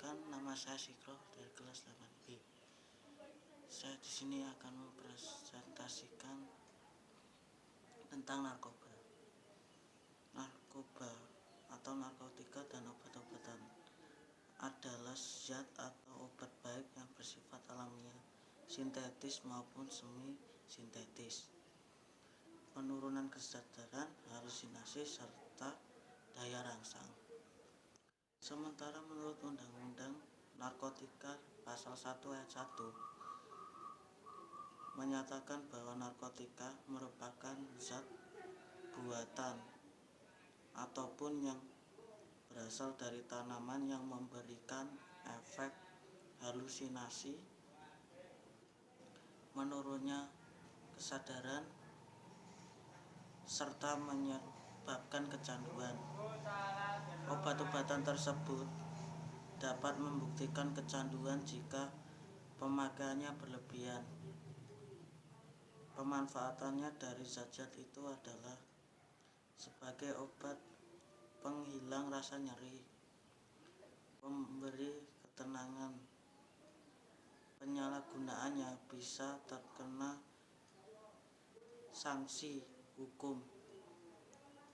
Perkenalkan, nama saya Sikro dari kelas 8B. Saya di sini akan mempresentasikan tentang narkoba. Narkoba atau narkotika dan obat-obatan adalah zat atau obat baik yang bersifat alamiah, sintetis maupun semi sintetis. Penurunan kesadaran, halusinasi, serta daya rangsang. Sementara menurut Undang-Undang Narkotika Pasal 1 Ayat 1 menyatakan bahwa narkotika merupakan zat buatan ataupun yang berasal dari tanaman yang memberikan efek halusinasi, menurunnya kesadaran, serta menyebabkan kecanduan. Obat-obatan tersebut dapat membuktikan kecanduan jika pemakaiannya berlebihan. Pemanfaatannya dari zat-zat itu adalah sebagai obat penghilang rasa nyeri, pemberi ketenangan. Penyalahgunaannya bisa terkena sanksi hukum.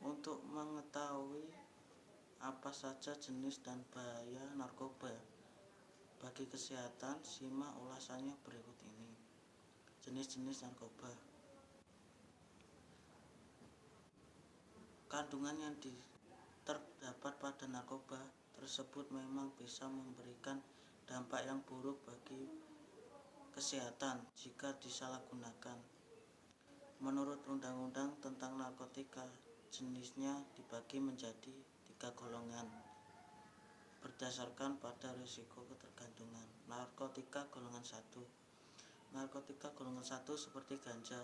Untuk mengetahui apa saja jenis dan bahaya narkoba bagi kesehatan, simak ulasannya berikut ini. Jenis-jenis narkoba. Kandungan yang terdapat pada narkoba tersebut memang bisa memberikan dampak yang buruk bagi kesehatan jika disalahgunakan. Menurut Undang-Undang tentang Narkotika, jenisnya dibagi menjadi 3 golongan berdasarkan pada risiko ketergantungan. Narkotika golongan 1. Narkotika golongan 1 seperti ganja,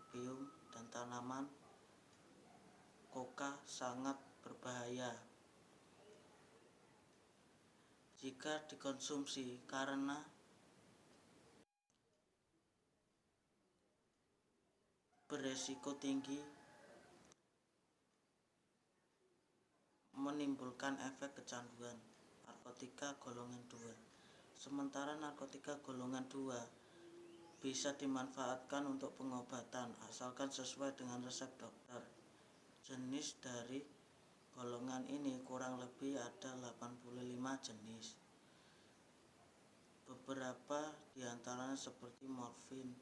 opium, dan tanaman koka sangat berbahaya jika dikonsumsi karena beresiko tinggi menimbulkan efek kecanduan. Narkotika golongan 2. Sementara narkotika golongan 2 bisa dimanfaatkan untuk pengobatan asalkan sesuai dengan resep dokter. Jenis dari golongan ini kurang lebih ada 85 jenis. Beberapa diantaranya seperti morfin,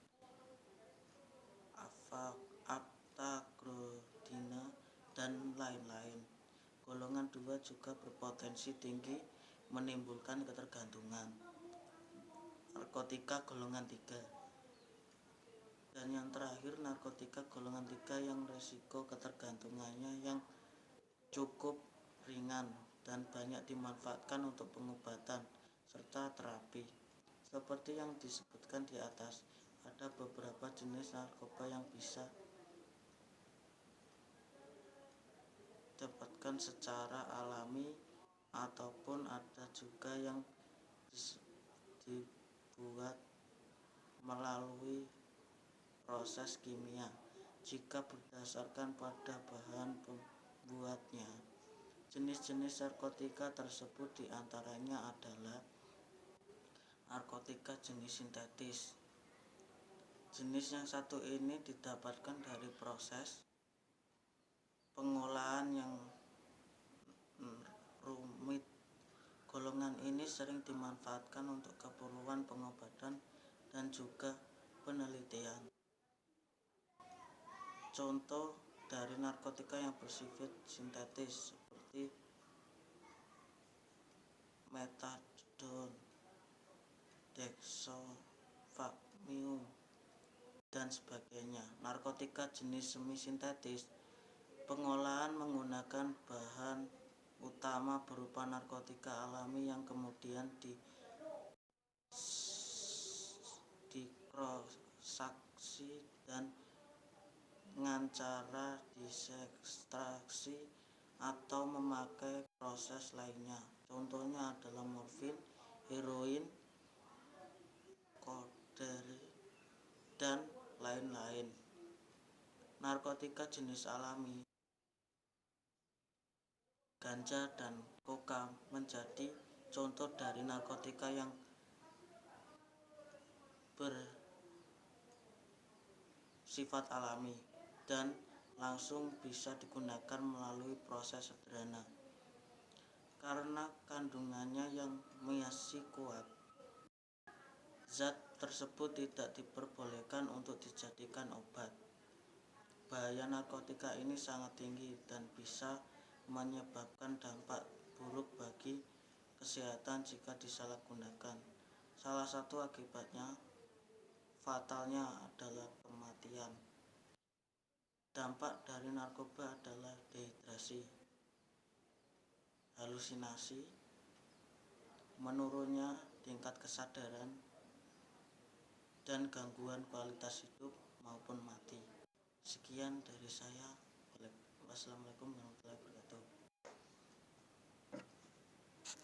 aptagrodina, dan lain-lain. Golongan 2 juga berpotensi tinggi menimbulkan ketergantungan. Narkotika golongan 3. Dan yang terakhir, narkotika golongan 3 yang risiko ketergantungannya yang cukup ringan dan banyak dimanfaatkan untuk pengobatan serta terapi. Seperti yang disebutkan di atas, ada beberapa jenis narkoba yang bisa didapatkan secara alami ataupun ada juga yang dibuat melalui proses kimia. Jika berdasarkan pada bahan pembuatnya, jenis-jenis narkotika tersebut diantaranya adalah narkotika jenis sintetis. Jenis yang satu ini didapatkan dari proses pengolahan yang rumit. Golongan ini sering dimanfaatkan untuk keperluan pengobatan dan juga penelitian. Contoh dari narkotika yang bersifat sintetis seperti metadon, dextromethorphan, dan sebagainya. Narkotika jenis semi sintetis, pengolahan menggunakan bahan utama berupa narkotika alami yang kemudian dikrosaksi dan dengan cara disekstraksi atau memakai proses lainnya. Contohnya adalah morfin, heroin, kodein, dan lain-lain. Narkotika jenis alami, ganja dan koka menjadi contoh dari narkotika yang bersifat alami dan langsung bisa digunakan melalui proses sederhana. Karena kandungannya yang masih kuat, zat tersebut tidak diperbolehkan untuk dijadikan obat. Bahaya narkotika ini sangat tinggi dan bisa menyebabkan dampak buruk bagi kesehatan jika disalahgunakan. Salah satu akibatnya fatalnya adalah kematian. Dampak dari narkoba adalah dehidrasi, halusinasi, menurunnya tingkat kesadaran, dan gangguan kualitas hidup maupun mati. Sekian dari saya. Wassalamualaikum warahmatullahi wabarakatuh.